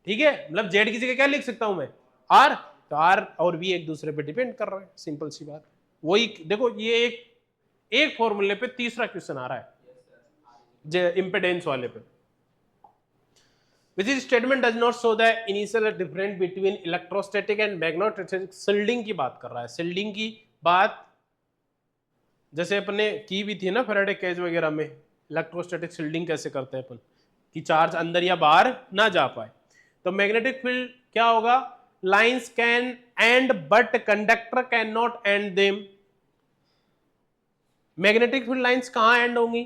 Speaker 1: ठीक है, मतलब Z की जगह क्या लिख सकता हूं मैं? R, तो R और V एक दूसरे पे डिपेंड कर रहे हैं, सिंपल सी बात। वही देखो, ये एक फॉर्मूले पे तीसरा क्वेश्चन आ रहा है इम्पेडेंस वाले पे। which is statement does not show the initial difference between electrostatic and magnetic shielding की बात कर रहा है। shielding की बात जैसे अपने की भी थी ना फैराडे केज वगैरह में, इलेक्ट्रोस्टैटिक शील्डिंग कैसे करते हैं अपन कि चार्ज अंदर या बाहर ना जा पाए। तो मैग्नेटिक फील्ड क्या होगा, lines can and but conductor can not and them. Magnetic field lines कहां एंड होंगी,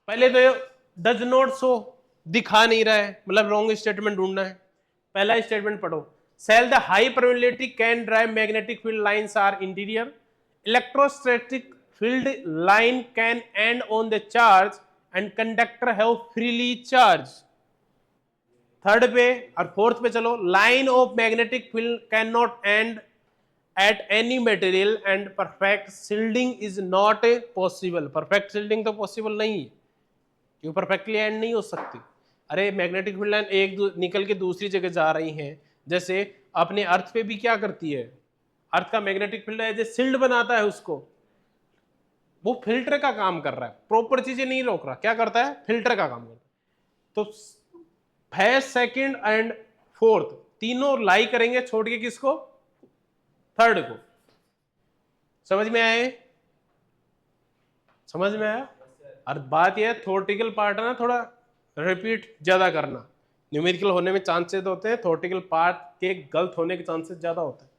Speaker 1: पहले तो डज नॉट शो दिखा नहीं रहा है, मतलब रॉन्ग स्टेटमेंट ढूंढना है। पहला स्टेटमेंट पढ़ो, cell the high probability can drive magnetic field lines are interior, electrostatic field line can end on the charge and conductor have freely charge. Third पे और फोर्थ पे चलो, line of magnetic field can not end at any material and perfect shielding is not possible. Perfect shielding तो possible नहीं है, क्यों perfectly and नहीं हो सकती। अरे मैग्नेटिक फील्ड लाइन एक निकल के दूसरी जगह जा रही हैं, जैसे अपने अर्थ पे भी क्या करती है, अर्थ का मैग्नेटिक फील्ड है जो शील्ड बनाता है उसको, वो फिल्टर का काम कर रहा है, प्रॉपर चीजें नहीं रोक रहा, क्या करता है, फिल्टर का काम करता है। तो फर्स्ट सेकंड एंड फोर्थ तीनों लाई करेंगे, छोड़ के किसको, थर्ड को। समझ में आए, समझ में आया। और बात यह है थ्योरेटिकल पार्ट है ना, थोड़ा रिपीट ज्यादा करना, न्यूमेरिकल होने में चांसेस होते हैं, थ्योरेटिकल पार्ट के गलत होने के चांसेस ज्यादा होते हैं।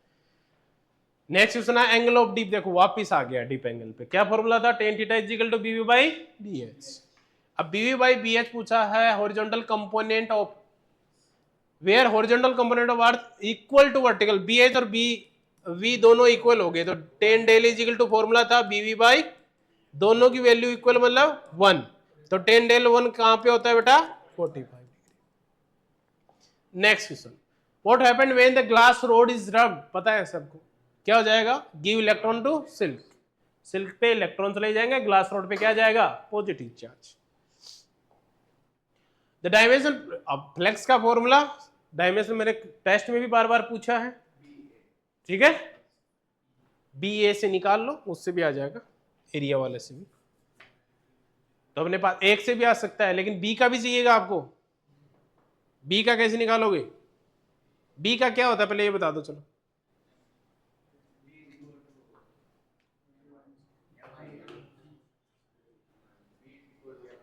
Speaker 1: नेक्स्ट क्वेश्चन है एंगल ऑफ डीप, देखो वापिस आ गया डीप एंगल पे, क्या फॉर्मूला था, tan theta is equal to BV by BH। अब BV बाई BH पूछा है horizontal component of, where horizontal component of earth equal to vertical, BH और V दोनों इक्वल हो गए, तो tan del is equal to formula था BV बाई, दोनों की वैल्यू इक्वल मतलब 1, तो tan डेल 1 कहां पे होता है बेटा, 45। Next question, what happened when the glass rod is rubbed, पता है सबको, क्या हो जाएगा, give electron to silk, silk पे इलेक्ट्रॉन चले जाएंगे, ग्लास रोड पे क्या जाएगा, पॉजिटिव चार्ज। द डायमेंशन, अब फ्लेक्स का फॉर्मूला, डायमेंशन मेरे टेस्ट में भी बार बार पूछा है, ठीक है, BA से निकाल लो, उससे भी आ जाएगा, एरिया वाले से भी, तो अपने पास एक से भी आ सकता है, लेकिन B का भी चाहिएगा आपको। B का कैसे निकालोगे, B का क्या होता है पहले ये बता दो, चलो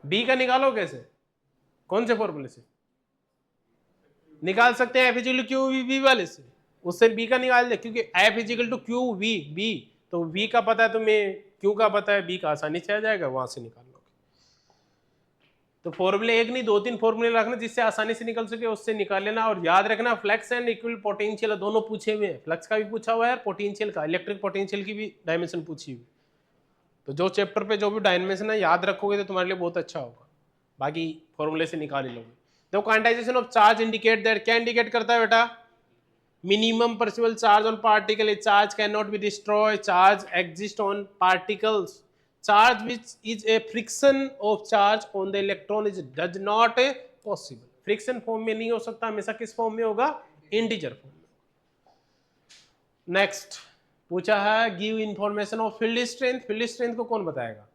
Speaker 1: B का निकालो कैसे, कौन से फॉर्मूले से निकाल सकते हैं, F इजिकल टू QV वाले से, उससे B का निकाल दे, क्योंकि F is equal to QV, B तो V का पता है तुम्हें, Q का पता है, B का आसानी से आ जाएगा, वहां से निकाल लोगे। तो फॉर्मूले एक नहीं 2-3 फॉर्मूले रखना जिससे आसानी से निकल सके, उससे निकाल लेना। और याद रखना फ्लक्स एंड इक्वल पोटेंशियल दोनों पूछे हुए हैं, फ्लक्स का भी पूछा हुआ है, पोटेंशियल का, इलेक्ट्रिक पोटेंशियल की भी डायमेंशन पूछी हुई। तो जो चैप्टर पे जो भी डायमेंशन है याद रखोगे तो तुम्हारे लिए बहुत अच्छा होगा, बाकी फॉर्मूले से निकाल ही लोगे। तो quantization of charge indicate that, क्या इंडिकेट करता है बेटा, minimum possible charge on particle, A charge can not be destroy, charge exist on particles, charge which is a friction of charge on the electron is does not possible, friction form में नहीं हो सकता, हमेशा किस form में होगा, integer form में। Next पूछा है give information of field strength, field strength को कौन बताएगा,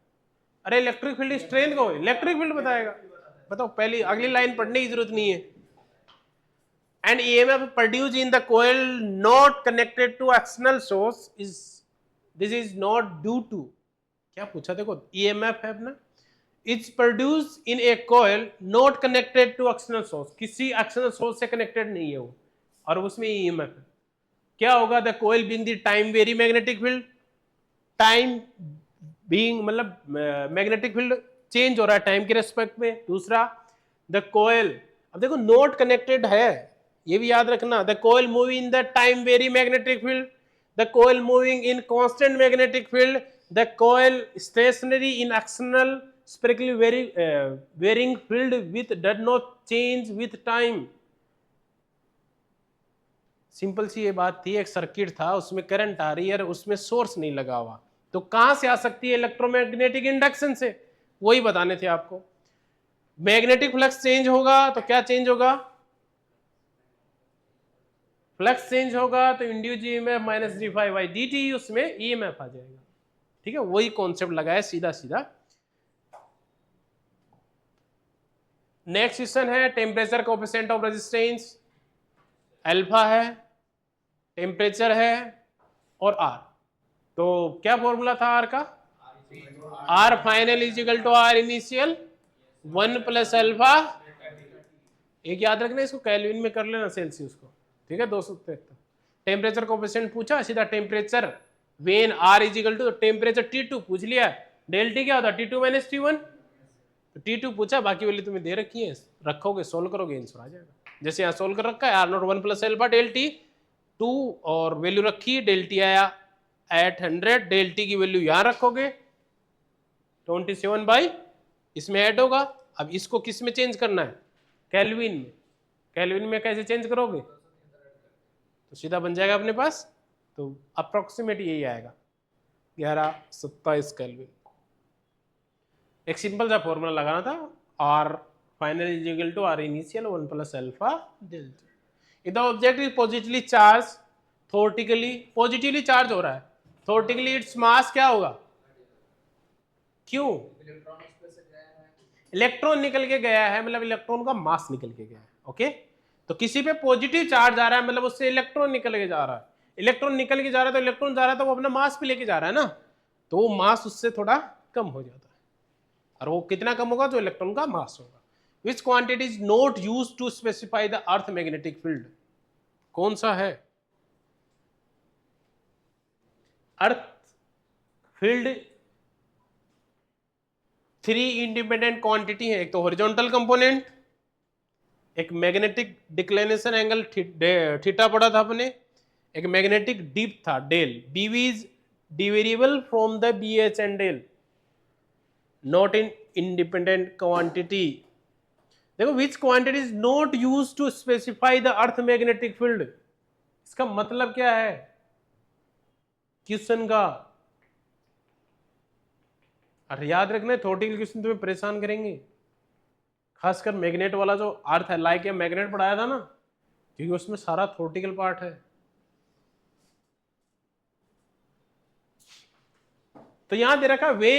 Speaker 1: अरे इलेक्ट्रिक फील्ड स्ट्रेंथ को इलेक्ट्रिक फील्ड बताएगा, बताओ, पहली अगली लाइन पढ़ने की जरूरत नहीं है। And EMF produce in the coil not connected to external source is, this is not due to, क्या पूछा, देखो EMF है ना, it's produce in a coil not connected to external source, किसी एक्सटर्नल सोर्स से कनेक्टेड नहीं है वो, और उसमें EMF है, क्या होगा, the coil being the time vary magnetic field, time being मतलब मैग्नेटिक फील्ड चेंज हो रहा है टाइम के रेस्पेक्ट में। दूसरा द कोयल, अब देखो नोट कनेक्टेड है, ये भी याद रखना, the coil moving in the time vary magnetic field, the coil moving in constant magnetic field, the coil stationary in external spherically varying field with does not change with time. Simple सी ये बात थी, एक circuit था उसमें current आ रही है, उसमें सोर्स नहीं लगा हुआ, तो कहां से आ सकती है, इलेक्ट्रोमैग्नेटिक इंडक्शन से, वही बताने थे आपको। मैग्नेटिक फ्लक्स चेंज होगा तो क्या चेंज होगा, फ्लक्स चेंज होगा तो induce EMF minus d∅ by dt, उसमें EMF आ जाएगा, ठीक है, वही कॉन्सेप्ट लगाया सीधा सीधा। नेक्स्ट क्वेश्चन है temperature coefficient of resistance, alpha है, टेम्परेचर है और आर। तो क्या फॉर्मूला था आर का? R final is equal to R initial 1 plus alpha, एक याद रखना इसको केल्विन में कर लेना सेल्सियस को, ठीक है 273। टेम्परेचर कोएफिशिएंट पूछा, सीधा temperature when R is equal to temperature T2 पूछ लिया, डेल टी क्या होता है T2 माइनस T1, तो T2 पूछा, बाकी वाली तुम्हें दे रखी है, रखोगे सोल्व करोगे आंसर आ जाएगा। जैसे यहाँ सोल्व कर रखा है R naught 1 plus alpha del T 2 और वैल्यू रखी, डेल टी आया 800, डेल टी की वैल्यू यहाँ रखोगे 27 बाई, इसमें ऐड होगा। अब इसको किस में चेंज करना है? केल्विन में। केल्विन में कैसे चेंज करोगे? तो सीधा बन जाएगा अपने पास, तो अप्रोक्सीमेट यही आएगा 1127 केल्विन। एक सिंपल सा फॉर्मूला लगाना था, R final is equal to R initial 1 plus alpha del T. The object is positively charge, theoretically positively charge हो रहा है, थ्योरेटिकली इट्स मास क्या होगा? क्यों? इलेक्ट्रॉन निकल के गया है, मतलब इलेक्ट्रॉन का मास निकल के गया है। ओके, तो किसी पे पॉजिटिव चार्ज आ रहा है मतलब उससे इलेक्ट्रॉन निकल के जा रहा है, इलेक्ट्रॉन निकल के जा रहा है तो इलेक्ट्रॉन जा रहा है तो वो अपना मास भी लेके जा रहा है ना, तो वो मास उससे थोड़ा कम हो जाता है। और वो कितना कम होगा? जो इलेक्ट्रॉन का मास होगा। Which quantity is not used to specify the earth magnetic field? कौन सा है? अर्थ फील्ड 3 इंडिपेंडेंट क्वांटिटी है, एक तो हॉरिजॉन्टल कंपोनेंट, एक मैग्नेटिक डिक्लिनेशन एंगल थीटा पड़ा था अपने, एक मैग्नेटिक डीप था del, BV is derivable from the B H and del, not in independent quantity. देखो which quantity is not use to specify the earth magnetic field, इसका मतलब क्या है क्वेश्चन का? अरे याद रखना, थ्योरेटिकल क्वेश्चन तुम्हें परेशान करेंगे, खासकर मैग्नेट वाला जो अर्थ है, लाइक मैग्नेट पढ़ाया था ना, क्योंकि उसमें सारा थ्योरेटिकल पार्ट है। तो यहां दे रखा वे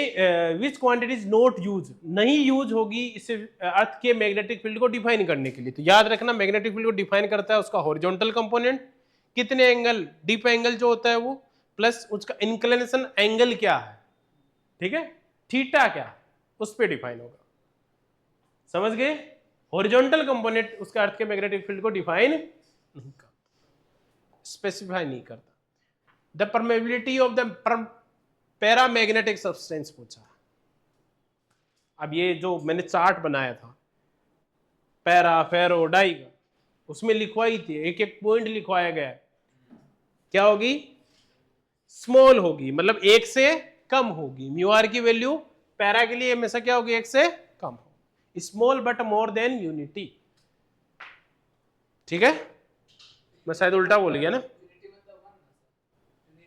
Speaker 1: which quantity is not use, नहीं यूज होगी इस अर्थ के मैग्नेटिक फील्ड को डिफाइन करने के लिए। तो याद रखना मैग्नेटिक फील्ड को डिफाइन करता है उसका हॉरिजॉन्टल कंपोनेंट, कितने एंगल, डीप एंगल जो होता है वो, प्लस उसका इंक्लिनेशन एंगल क्या है, ठीक है, थीटा क्या, उस पर डिफाइन होगा। समझ गए? हॉरिजॉन्टल कंपोनेंट उसका अर्थ के मैग्नेटिक फील्ड को डिफाइन नहीं करता, स्पेसिफाई नहीं करता। The permeability of the paramagnetic substance पूछा। अब ये जो मैंने चार्ट बनाया था पैरा फेरो डाई का, उसमें लिखवाई थी, एक एक पॉइंट लिखवाया गया है, क्या होगी? स्मॉल होगी, मतलब 1 से कम होगी। म्यू आर की वैल्यू पैरा के लिए हमेशा क्या होगी? 1 से कम हो, small but more than unity, ठीक है। मैं शायद उल्टा बोल गया ना,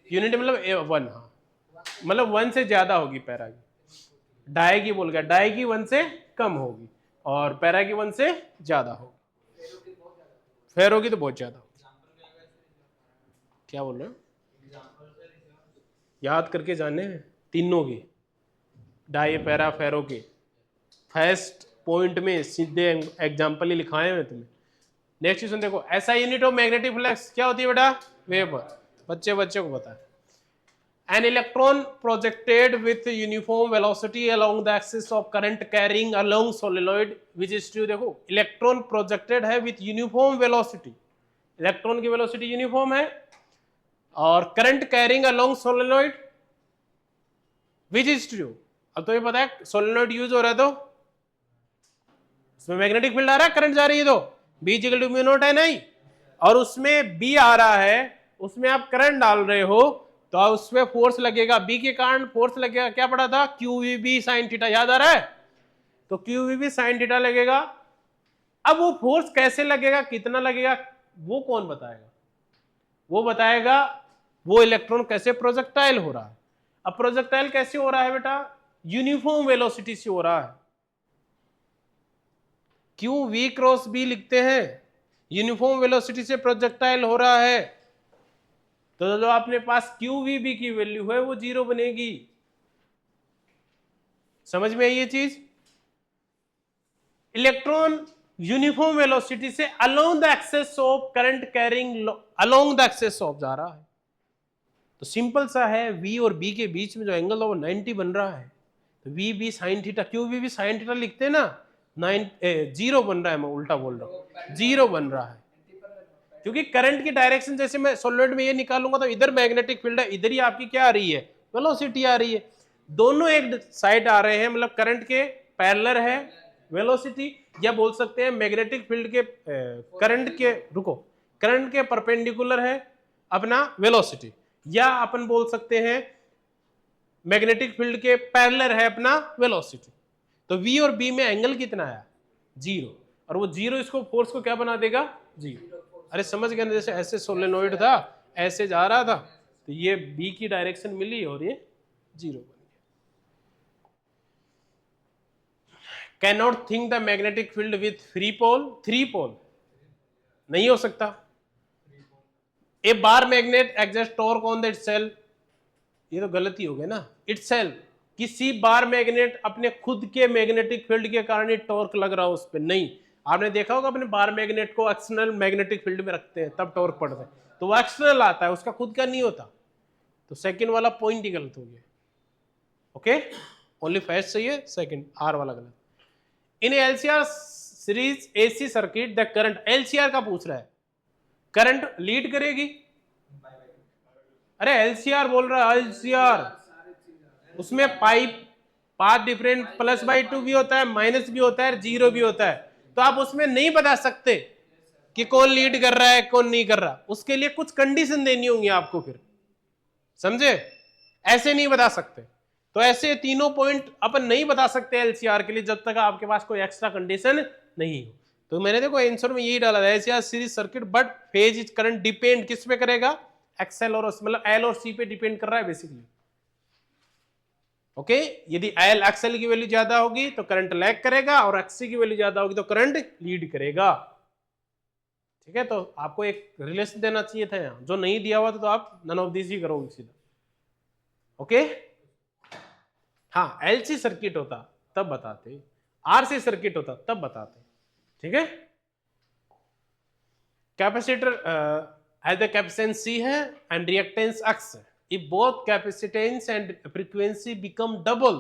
Speaker 1: यूनिटी मतलब 1, हाँ मतलब 1 से ज्यादा होगी पैरा की, डाई की बोल गया, डाई की 1 से कम होगी और पैरा की 1 से ज्यादा होगी, फेरो की तो बहुत ज्यादा होगी। क्या बोल रहे हो? याद करके जाने तीनों की, डाई पैरा फेरो के फर्स्ट पॉइंट में सीधे एग्जांपल ही लिखाए हैं तुम्हें। नेक्स्ट क्वेश्चन देखो, ऐसा यूनिट ऑफ मैग्नेटिक फ्लक्स क्या होती है बेटा? वेबर। बच्चे को पता है। An electron projected with uniform velocity along the axis of current carrying along solenoid which is true। देखो इलेक्ट्रॉन प्रोजेक्टेड है विथ यूनिफॉर्म वेलोसिटी, इलेक्ट्रॉन की वेलोसिटी यूनिफॉर्म है और current carrying along solenoid which is true. अब तो ये पता है सोलेनॉइड यूज हो रहा है तो उसमें मैग्नेटिक फील्ड आ रहा है, करंट जा रही है, तो B equal to mu naught है नहीं, और उसमें B आ रहा है, उसमें आप करंट डाल रहे हो तो उसमें फोर्स लगेगा, B के कारण फोर्स लगेगा। क्या पढ़ा था? QVB साइन थीटा, याद आ रहा है? तो QVB साइन थीटा लगेगा। अब वो फोर्स कैसे लगेगा, कितना लगेगा, वो कौन बताएगा? वो बताएगा वो इलेक्ट्रॉन कैसे प्रोजेक्टाइल हो रहा है। अब प्रोजेक्टाइल कैसे हो रहा है बेटा? यूनिफॉर्म वेलोसिटी से हो रहा है। क्यों V क्रॉस B लिखते हैं? यूनिफॉर्म वेलोसिटी से प्रोजेक्टाइल हो रहा है, तो जो अपने पास QVB की वैल्यू है वो 0 बनेगी। समझ में आई ये चीज? इलेक्ट्रॉन यूनिफॉर्म वेलोसिटी से along the axis of current carrying along the axis of जा रहा है। तो सिंपल सा है, V और B के बीच में जो एंगल है वो 90 बन रहा है। तो वी बी साइन थीटा, क्यों वी बी साइन थीटा लिखते हैं ना, 0 बन रहा है, मैं उल्टा बोल रहा हूँ, 0 बन रहा है, क्योंकि करंट की डायरेक्शन जैसे मैं सॉलिड में ये निकालूंगा तो इधर मैग्नेटिक फील्ड है, इधर ही आपकी क्या आ रही है, वेलोसिटी आ रही है। दोनों एक साइड आ रहे हैं, मतलब करंट के पैरेलल है वेलोसिटी, या बोल सकते हैं मैग्नेटिक फील्ड के करंट के परपेंडिकुलर है अपना वेलोसिटी, या अपन बोल सकते हैं मैग्नेटिक फील्ड के पैरेलल है अपना वेलोसिटी। तो V और B में एंगल कितना आया, 0, और वो 0 इसको फोर्स को क्या बना देगा, 0। अरे समझ गए ना, जैसे ऐसे सोलेनोइड था, ऐसे जा रहा था, तो ये B की डायरेक्शन मिली और ये 0 बन गया। Can not think the magnetic field with free pole, 3 pole नहीं हो सकता। A bar magnet exert torque on the itself, ये तो गलती हो गई ना, इटसेल्फ, किसी बार मैग्नेट अपने खुद के मैग्नेटिक फील्ड के कारण ही टॉर्क लग रहा हो उस पर, नहीं। आपने देखा होगा अपने बार मैग्नेट को एक्सटर्नल मैग्नेटिक फील्ड में रखते हैं तब टॉर्क पड़ता है, तो वो एक्सटर्नल आता है, उसका खुद का नहीं होता। तो सेकंड वाला पॉइंट ही गलत हो गया। ओके, ओनली फर्स्ट सही है, सेकंड आर वाला गलत। In LCR series AC circuit the current, LCR का पूछ रहा है, करंट लीड करेगी, अरे एलसीआर बोल रहा है, एलसीआर उसमें पाथ डिफरेंट +/2 भी होता है, माइनस भी होता है, 0 भी होता है, तो आप उसमें नहीं बता सकते कि कौन लीड कर रहा है कौन नहीं कर रहा, उसके लिए कुछ कंडीशन देनी होंगी आपको, फिर समझे, ऐसे नहीं बता सकते। तो ऐसे तीनों पॉइंट अपन नहीं बता सकते एलसीआर के लिए जब तक आपके पास कोई एक्स्ट्रा कंडीशन नहीं हो। तो मैंने देखो आंसर में यही डाला था, LCR series circuit but phase is current depend किस पे करेगा, एक्सएल और मतलब एल और सी पे डिपेंड कर रहा है बेसिकली। ओके, यदि एल एक्सएल की वैल्यू ज्यादा होगी तो करंट लैग करेगा, और एक्ससी की वैल्यू ज्यादा होगी तो करंट लीड करेगा। ठीक है, तो आपको एक रिलेशन देना चाहिए था यहाँ, जो नहीं दिया हुआ था तो आप नन ऑफ दिस ही करोगे सीधा। ओके, हाँ, एलसी सर्किट होता तब बताते, आरसी सर्किट होता तब बताते। ठीक है, capacitor has the capacitance C है and reactance X है। If both capacitance and frequency become double,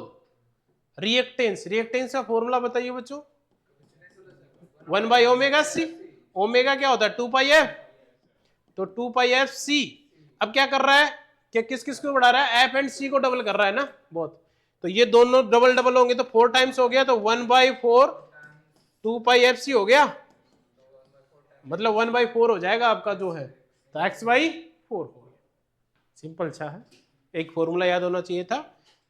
Speaker 1: reactance का फॉर्मूला बताइए बच्चों, 1/ωc, ओमेगा क्या होता है 2πf, तो 2πfc। अब क्या कर रहा है कि किस किस को बढ़ा रहा है, F एंड C को डबल कर रहा है ना बहुत, तो ये दोनों डबल डबल होंगे तो 4 टाइम्स हो गया, तो 1/4 2πfc हो गया, मतलब 1/4 हो जाएगा आपका जो है, तो x/4 हो गया। सिंपल सा है, एक फॉर्मूला याद होना चाहिए था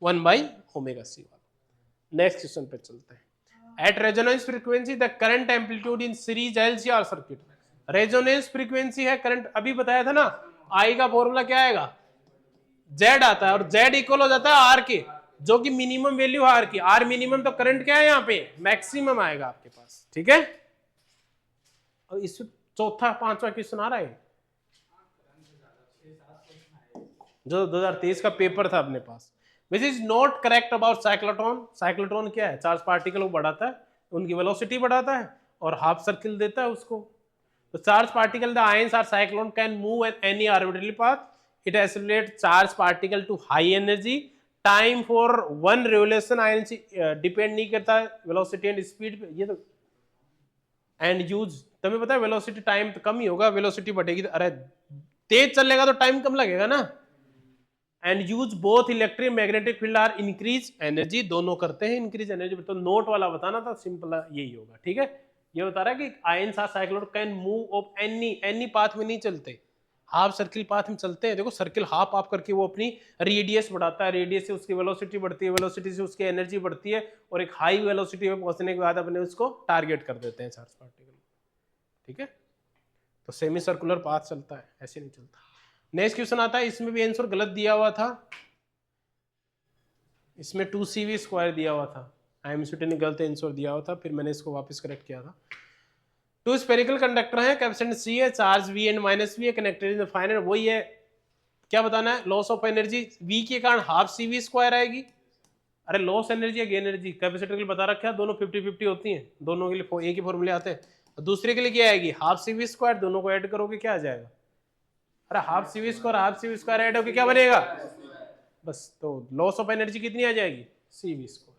Speaker 1: 1/ωc वाला। नेक्स्ट क्वेश्चन पे चलते हैं। At resonance frequency the current amplitude in series LCR circuit, resonance frequency है करंट, अभी बताया था ना, आई का फॉर्मूला क्या आएगा, जेड आता है, और जेड इक्वल हो जाता है आर के, जो कि मिनिमम वैल्यू है आर की, आर मिनिमम, तो करंट क्या है यहाँ पे मैक्सिमम आएगा आपके पास। ठीक है, और इस चौथा पांचवा क्वेश्चन आ रहा है जो 2023 का पेपर था अपने पास, which is not correct about cyclotron. Cyclotron क्या है, चार्ज पार्टिकल को बढ़ाता है, उनकी वेलोसिटी बढ़ाता है और हाफ सर्किल देता है उसको। तो charge particle the ions are cyclone can move at any arbitrary path, it accelerate charge particle to high energy, time for 1 revolution ion depend नहीं करता वेलोसिटी एंड स्पीड पे, ये तो एंड यूज, तुम्हें पता है वेलोसिटी टाइम तो कम ही होगा, वेलोसिटी बढ़ेगी तो, अरे तेज चलेगा तो टाइम कम लगेगा ना। And use both electric magnetic field are increase energy, दोनों करते हैं इंक्रीज एनर्जी। तो नोट वाला बताना था, सिंपल यही होगा। ठीक है, ये बता रहा है कि ions are cyclone can move of any path में नहीं चलते, हाफ सर्किल पाथ में चलते हैं। देखो सर्किल हाफ आप करके वो अपनी रेडियस बढ़ाता है, रेडियस से उसकी वेलोसिटी बढ़ती है, वेलोसिटी से उसकी एनर्जी बढ़ती है, और एक हाई वेलोसिटी पे पहुंचने के बाद अपने उसको टारगेट कर देते हैं चार्ज पार्टिकल। ठीक है, तो सेमी सर्कुलर पाथ चलता है, ऐसे नहीं चलता। नेक्स्ट क्वेश्चन आता है, इसमें भी आंसर गलत दिया हुआ था, इसमें 2cv² दिया हुआ था, IMCT ने गलत आंसर दिया हुआ था, फिर मैंने इसको वापस करेक्ट किया था। 2 स्फेरिकल कंडक्टर है, कैपेसिटेंस C है, चार्ज V एंड -V है, कनेक्टेड इन द फाइनल, वही है, क्या बताना है, लॉस ऑफ एनर्जी V के कारण ½ CV² आएगी। अरे लॉस एनर्जी या गेन एनर्जी कैपेसिटर के लिए बता रखा है, दोनों 50-50 होती हैं, दोनों के लिए एक ही फॉर्मूले आते हैं। और दूसरे के लिए क्या आएगी, हाफ सी वी स्क्वायर, दोनों को ऐड करोगे क्या आ जाएगा, अरे half C V square add होकर क्या बनेगा बस, तो लॉस ऑफ एनर्जी कितनी आ जाएगी, सी वी स्क्वायर।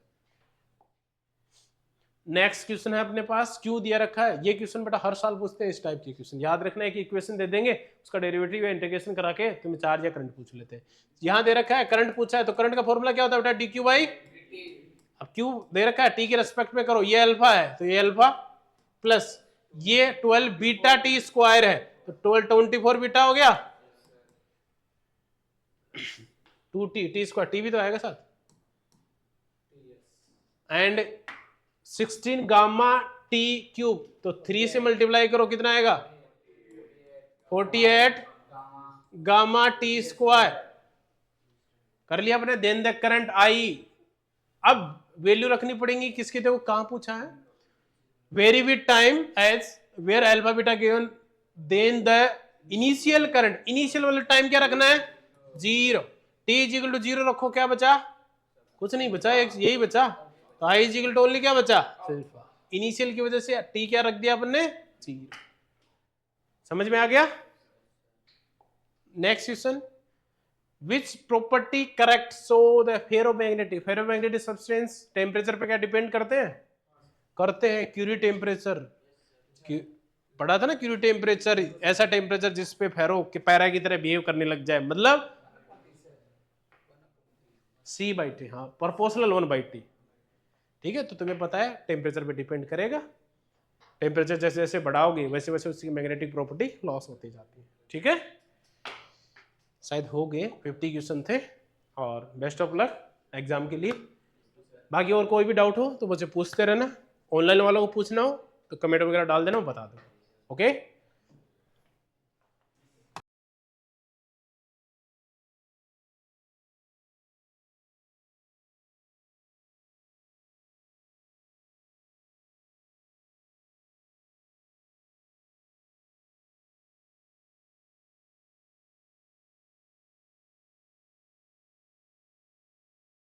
Speaker 1: नेक्स्ट क्वेश्चन है अपने पास, क्यू दिया रखा है। ये क्वेश्चन बेटा हर साल पूछते हैं, इस टाइप के क्वेश्चन याद रखना है कि इक्वेशन दे देंगे, उसका डेरिवेटिव या इंटीग्रेशन करा के तुम्हें चार्ज या करंट पूछ लेते हैं। यहाँ दे रखा है करंट पूछा है, तो करंट का फॉर्मूला क्या होता है बेटा, डी क्यू बाई, अब क्यू दे रखा है टी के रेस्पेक्ट में करो, ये अल्फा है तो ये अल्फा प्लस ये 12 बीटा टी स्क्वायर है, तो 24 बीटा हो गया, 2t टी स्क्वायर, टी भी तो आएगा साथ, एंड 16 गामा टी क्यूब, तो 3 से मल्टीप्लाई करो कितना आएगा 48 गामा टी स्क्वायर, कर लिया अपने। देन द करंट आई, अब वैल्यू रखनी पड़ेगी किसकी, देखो कहां पूछा है, vary with time as where alpha beta given, then the initial current, initial वाला टाइम क्या रखना है 0, टी इज इक्वल टू 0 रखो, क्या बचा, कुछ नहीं बचा, एक यही बचा, तो I is equal to only क्या बचा, इनिशियल की वजह से टी क्या रख दिया अपन ने 0। समझ में आ गया। Next question, which property correct so the ferromagnetic substance temperature पे क्या डिपेंड करते हैं, करते हैं क्यूरी टेम्परेचर, पढ़ा था ना क्यूरी टेम्परेचर, ऐसा टेम्परेचर जिस पे फेरो के पैरा की तरह बिहेव करने लग जाए, मतलब C/T, हाँ प्रोपोर्शनल 1/T, ठीक है। तो तुम्हें पता है टेम्परेचर पे डिपेंड करेगा, टेम्परेचर जैसे जैसे बढ़ाओगे वैसे वैसे उसकी मैग्नेटिक प्रॉपर्टी लॉस होती जाती है, ठीक है। शायद हो गए 50 क्वेश्चन थे, और बेस्ट ऑफ लक एग्जाम के लिए। बाकी और कोई भी डाउट हो तो मुझे पूछते रहना, ऑनलाइन वालों को पूछना हो तो कमेंट वगैरह डाल देना, बता दो, ओके।